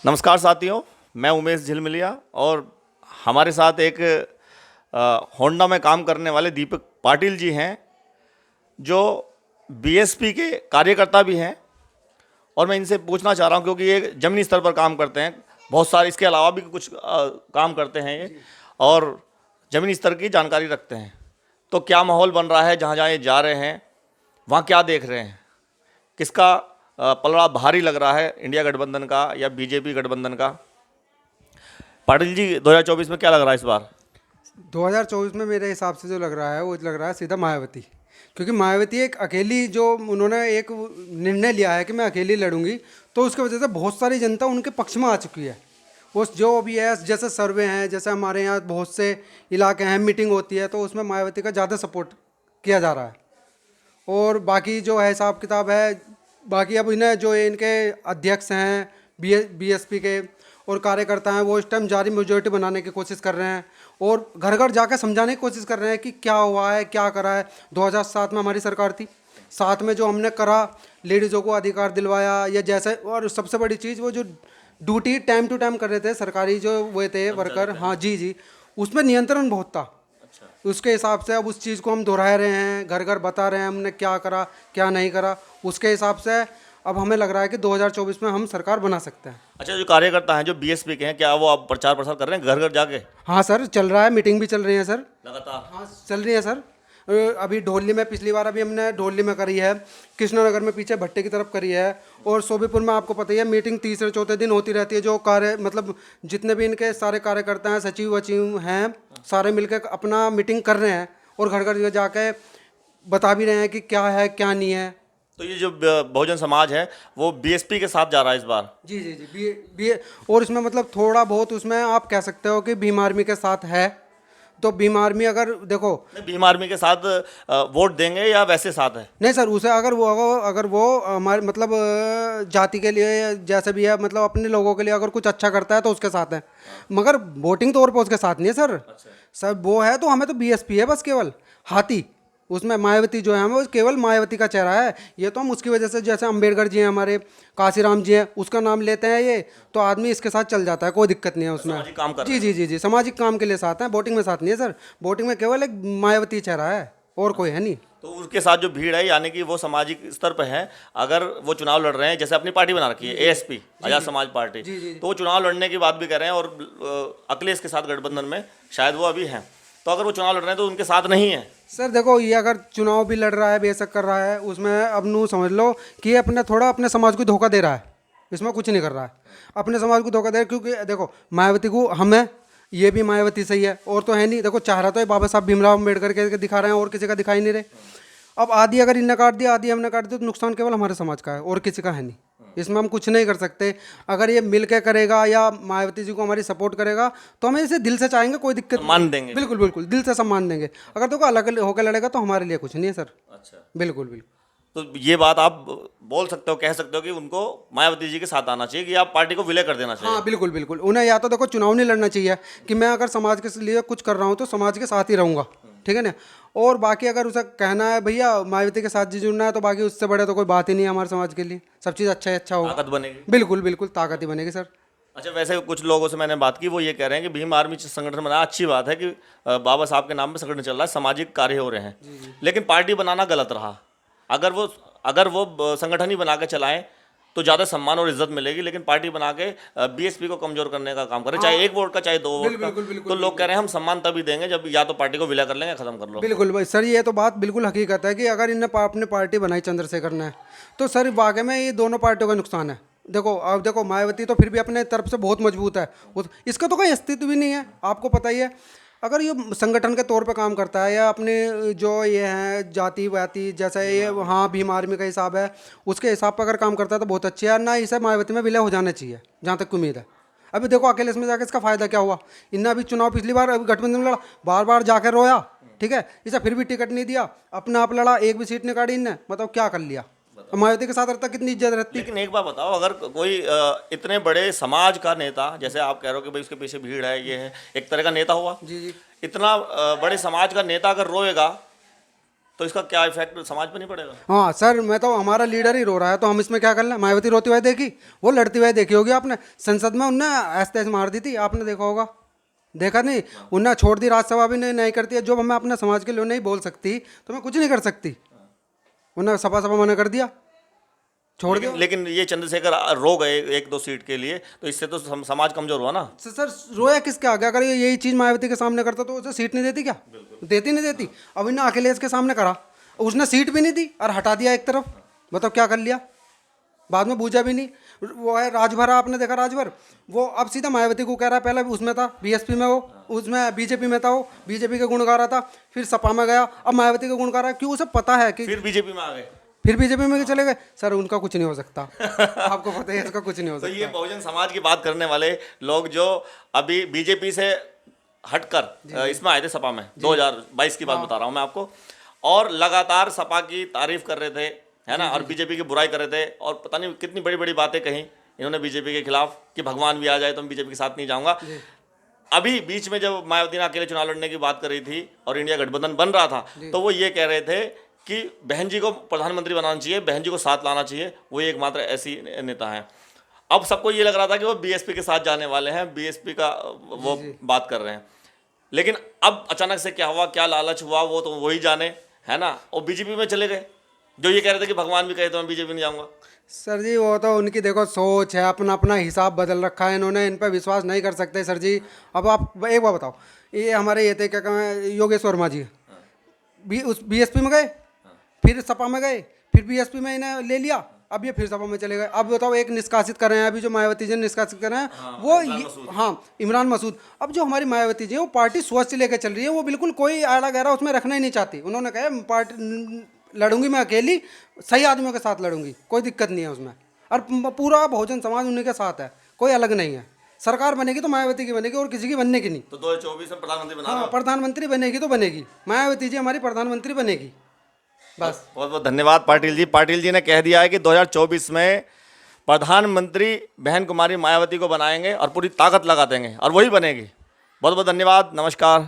नमस्कार साथियों, मैं उमेश झिलमिलिया और हमारे साथ एक होंडा में काम करने वाले दीपक पाटिल जी हैं, जो बीएसपी के कार्यकर्ता भी हैं। और मैं इनसे पूछना चाह रहा हूं, क्योंकि ये ज़मीनी स्तर पर काम करते हैं, बहुत सारे इसके अलावा भी कुछ काम करते हैं ये, और ज़मीनी स्तर की जानकारी रखते हैं। तो क्या माहौल बन रहा है, जहाँ जहाँ ये जा रहे हैं वहाँ क्या देख रहे हैं, किसका पलड़ा भारी लग रहा है, इंडिया गठबंधन का या बीजेपी गठबंधन का? पाटिल जी, 2024 में क्या लग रहा है इस बार? 2024 में मेरे हिसाब से जो लग रहा है वो लग रहा है सीधा मायावती। क्योंकि मायावती एक अकेली, जो उन्होंने एक निर्णय लिया है कि मैं अकेली लड़ूंगी, तो उसकी वजह से बहुत सारी जनता उनके पक्ष में आ चुकी है। उस जो भी है, जैसे सर्वे हैं, जैसे हमारे यहाँ बहुत से इलाके हैं, मीटिंग होती है, तो उसमें मायावती का ज़्यादा सपोर्ट किया जा रहा है। और बाकी जो है हिसाब किताब है, बाकी अब इन्हें जो इनके अध्यक्ष हैं बीएसपी के और कार्यकर्ता हैं, वो इस टाइम जारी मेजोरिटी बनाने की कोशिश कर रहे हैं और घर घर जाकर समझाने की कोशिश कर रहे हैं कि क्या हुआ है, क्या करा है। 2007 में हमारी सरकार थी, 7 में जो हमने करा, लेडीज़ों को अधिकार दिलवाया, या जैसे, और सबसे बड़ी चीज़ वो जो ड्यूटी टाइम टू टाइम कर रहे थे सरकारी जो वो थे वर्कर, हाँ जी जी, उसमें नियंत्रण बहुत था। उसके हिसाब से अब उस चीज़ को हम दोहरा रहे हैं, घर घर बता रहे हैं हमने क्या करा क्या नहीं करा। उसके हिसाब से अब हमें लग रहा है कि 2024 में हम सरकार बना सकते हैं। अच्छा, जो कार्यकर्ता हैं जो बीएसपी के हैं, क्या वो आप प्रचार प्रसार कर रहे हैं घर घर जाके? हाँ सर, चल रहा है, मीटिंग भी चल रही है सर, लगातार? हाँ चल रही है सर। अभी ढोली में, पिछली बार अभी हमने ढोली में करी है, कृष्णानगर में पीछे भट्टे की तरफ करी है, और सोबीपुर में आपको पता ही है मीटिंग तीसरे चौथे दिन होती रहती है। जो कार्य मतलब जितने भी इनके सारे कार्यकर्ता हैं, सचिव वचिव हैं, सारे मिलकर अपना मीटिंग कर रहे हैं और घर घर जाके बता भी रहे हैं कि क्या है क्या नहीं है। तो ये जो बहुजन समाज है वो बीएसपी के साथ जा रहा है इस बार? जी जी जी, बी और इसमें मतलब थोड़ा बहुत उसमें आप कह सकते हो कि भीम आर्मी के साथ है। तो भीम आर्मी अगर देखो, भीम आर्मी के साथ वोट देंगे या वैसे साथ है? नहीं सर, उसे अगर वो हमारे मतलब जाति के लिए जैसे भी है, मतलब अपने लोगों के लिए अगर कुछ अच्छा करता है तो उसके साथ है, मगर वोटिंग तौर पर उसके साथ नहीं है सर। अच्छा। सर वो है तो हमें तो बीएसपी है बस, केवल हाथी। उसमें मायावती जो है हमें वो केवल मायावती का चेहरा है। ये तो हम उसकी वजह से, जैसे अम्बेडकर जी हैं हमारे, काशीराम जी हैं, उसका नाम लेते हैं ये, तो आदमी इसके साथ चल जाता है, कोई दिक्कत नहीं है उसमें। सामाजिक काम कर जी रहे जी जी जी, सामाजिक काम के लिए साथ हैं, वोटिंग में साथ नहीं है सर। वोटिंग में केवल एक मायावती चेहरा है और कोई है नहीं। तो उसके साथ जो भीड़ है, यानी कि वो सामाजिक स्तर पे है। अगर वो चुनाव लड़ रहे हैं, जैसे अपनी पार्टी बना रखी है एएसपी, आजाद समाज पार्टी, तो वो चुनाव लड़ने की बात भी कर रहे हैं और अखिलेश के साथ गठबंधन में शायद वो अभी हैं। तो अगर वो चुनाव लड़ रहे हैं तो उनके साथ नहीं है? सर देखो, ये अगर चुनाव भी लड़ रहा है, बेशक कर रहा है, उसमें अब नू समझ लो कि ये अपने समाज को धोखा दे रहा है, इसमें कुछ नहीं कर रहा है, अपने समाज को धोखा दे रहा है। क्योंकि देखो, मायावती को हमें, ये भी मायावती सही है और तो है नहीं। देखो, चाह रहा तो ये बाबा साहब भीमराव अम्बेडकर के दिखा रहे हैं और किसी का दिखाई नहीं रहे। अब आधी अगर इनने काट दिया, आधी हमने काट दिया, तो नुकसान केवल हमारे समाज का है और किसी का है नहीं। इसमें हम कुछ नहीं कर सकते। अगर ये मिल के करेगा या मायावती जी को हमारी सपोर्ट करेगा तो हमें इसे दिल से चाहेंगे, कोई दिक्कत मान देंगे? बिल्कुल बिल्कुल, दिल से सम्मान देंगे। अगर तो अलग होकर लड़ेगा तो हमारे लिए कुछ नहीं है सर। अच्छा, बिल्कुल बिल्कुल। तो ये बात आप बोल सकते हो, कह सकते हो कि उनको मायावती जी के साथ आना चाहिए, कि आप पार्टी को विलय कर देना चाहिए? हाँ बिल्कुल बिल्कुल, उन्हें या तो देखो चुनाव नहीं लड़ना चाहिए कि मैं अगर समाज के लिए कुछ कर रहा हूँ तो समाज के साथ ही रहूँगा, ठीक है ना। और बाकी अगर उसे कहना है भैया मायावती के साथ जी जुड़ना है, तो बाकी उससे बड़े तो कोई बात ही नहीं है हमारे समाज के लिए। सब चीज़ अच्छा ही अच्छा होगा, ताकत बनेगी। बिल्कुल बिल्कुल, ताकत ही बनेगी सर। अच्छा, वैसे कुछ लोगों से मैंने बात की, वो ये कह रहे हैं कि भीम आर्मी संगठन बनाया, अच्छी बात है कि बाबा साहब के नाम पे संगठन चल रहा है, सामाजिक कार्य हो रहे हैं, लेकिन पार्टी बनाना गलत रहा। अगर वो संगठन ही बना के चलाएं तो ज़्यादा सम्मान और इज्जत मिलेगी, लेकिन पार्टी बना के बीएसपी को कमजोर करने का काम करें, चाहे एक वोट का चाहे 2 वोट का, तो लोग कह रहे हैं हम सम्मान तभी देंगे जब या तो पार्टी को विलय कर लेंगे, खत्म कर लो। बिल्कुल भाई सर, ये तो बात बिल्कुल हकीकत है कि अगर इन्हें अपनी पार्टी बनाई चंद्रशेखर ने, तो सर वाकई में ये दोनों पार्टियों का नुकसान है। देखो, अब देखो, मायावती तो फिर भी अपने तरफ से बहुत मजबूत है, इसका तो कोई अस्तित्व भी नहीं है, आपको पता ही है। अगर ये संगठन के तौर पे काम करता है या अपने जो ये हैं जाति वाति, जैसा ये हाँ भीम आर्मी का हिसाब है, उसके हिसाब पर अगर काम करता है तो बहुत अच्छी है ना। इसे मायावती में विलय हो जाना चाहिए, जहाँ तक उम्मीद है। अभी देखो अखिलेश में जाकर इसका फायदा क्या हुआ। इन्हें अभी चुनाव पिछली बार अभी गठबंधन में लड़ा, बार बार जाकर रोया, ठीक है, इसे फिर भी टिकट नहीं दिया, अपना आप लड़ा, एक भी सीट नहीं काटी इनने, मतलब क्या कर लिया। मायावती के साथ रहता कितनी इज्जत रहती। लेकिन एक बात बताओ, अगर कोई इतने बड़े समाज का नेता, जैसे आप कह रहे हो कि भाई उसके पीछे भीड़ है, ये है, एक तरह का नेता हुआ, जी जी, इतना बड़े समाज का नेता अगर रोएगा तो इसका क्या इफेक्ट समाज पर नहीं पड़ेगा? हाँ सर, मैं तो हमारा लीडर ही रो रहा है तो हम इसमें क्या कर लें? मायावती रोती हुई देखी, वो लड़ती हुई देखी होगी आपने, संसद में उनने ऐसे तैसे मार दी थी, आपने देखा होगा, देखा नहीं? उनने छोड़ दी, राज्यसभा भी नहीं करती है, जो मैं अपने समाज के लिए नहीं बोल सकती तो मैं कुछ नहीं कर सकती, उन्हें सपा मना कर दिया, छोड़ दिया। लेकिन ये चंद्रशेखर रो गए 1-2 सीट के लिए, तो इससे तो समाज कमजोर हुआ ना। सर रोया किसके आगे? अगर ये यही चीज़ मायावती के सामने करता तो उसे सीट नहीं देती क्या? देती नहीं देती? अब इन्हें अखिलेश के सामने करा, उसने सीट भी नहीं दी और हटा दिया एक तरफ, बताओ क्या कर लिया? बाद में बूझा भी नहीं। वो है राजभर, आपने देखा राजभर, वो अब सीधा मायावती को कह रहा है, पहले उसमें था बीएसपी में, वो उसमें बीजेपी में था, वो बीजेपी के गुण गा रहा था, फिर सपा में गया, अब मायावती के गुण गा रहा है। क्यों? उसे पता है कि फिर बीजेपी में आ गए, फिर बीजेपी में चले गए। सर उनका कुछ नहीं हो सकता आपको पता है, इसका कुछ नहीं हो तो सकता। ये बहुजन समाज की बात करने वाले लोग जो अभी बीजेपी से हटकर इसमें आए थे सपा में, 2022 की बात बता रहा हूं मैं आपको, और लगातार सपा की तारीफ कर रहे थे, है ना, और बीजेपी की बुराई कर रहे थे, और पता नहीं कितनी बड़ी बड़ी बातें कही इन्होंने बीजेपी के खिलाफ कि भगवान भी आ जाए तो मैं बीजेपी के साथ नहीं जाऊंगा। अभी बीच में जब मायावती ने अकेले चुनाव लड़ने की बात कर रही थी और इंडिया गठबंधन बन रहा था, तो वो ये कह रहे थे कि बहन जी को प्रधानमंत्री बनाना चाहिए, बहन जी को साथ लाना चाहिए, वो एकमात्र ऐसी नेता हैं। अब सबको ये लग रहा था कि वो बीएसपी के साथ जाने वाले हैं, बीएसपी का वो बात कर रहे हैं, लेकिन अब अचानक से क्या हुआ, क्या लालच हुआ, वो तो वही जाने, है ना, और बीजेपी में चले गए, जो ये कह रहे थे कि भगवान भी कहे तो मैं बीजेपी नहीं जाऊंगा। सर जी वो तो उनकी देखो सोच है, अपना अपना हिसाब बदल रखा है इन्होंने, इन पर विश्वास नहीं कर सकते सर जी। अब आप एक बार बताओ, ये हमारे ये थे क्या कहें, योगेश वर्मा जी उस बीएसपी में गए, फिर सपा में गए, फिर बीएसपी में इन्हें ले लिया, अब ये फिर सपा में चले गए। अब बताओ, एक निष्कासित कर रहे हैं अभी जो मायावती जी निष्कासित कर रहे हैं, इमरान मसूद। अब जो हमारी मायावती जी वो पार्टी स्वच्छ लेकर चल रही है, वो बिल्कुल कोई आड़ा गहरा उसमें रखना ही नहीं चाहती। उन्होंने कहा पार्टी लड़ूंगी मैं अकेली, सही आदमियों के साथ लड़ूंगी, कोई दिक्कत नहीं है उसमें, और पूरा बहुजन समाज उन्हीं के साथ है, कोई अलग नहीं है। सरकार बनेगी तो मायावती की बनेगी और किसी की बनने की नहीं। तो 2024 में प्रधानमंत्री बना, हाँ प्रधानमंत्री बनेगी तो बनेगी, मायावती जी हमारी प्रधानमंत्री बनेगी, बस। बहुत बहुत धन्यवाद पाटिल जी। पाटिल जी ने कह दिया है कि 2024 में प्रधानमंत्री बहन कुमारी मायावती को बनाएंगे और पूरी ताकत लगा देंगे, और वही बनेगी। बहुत बहुत धन्यवाद, नमस्कार।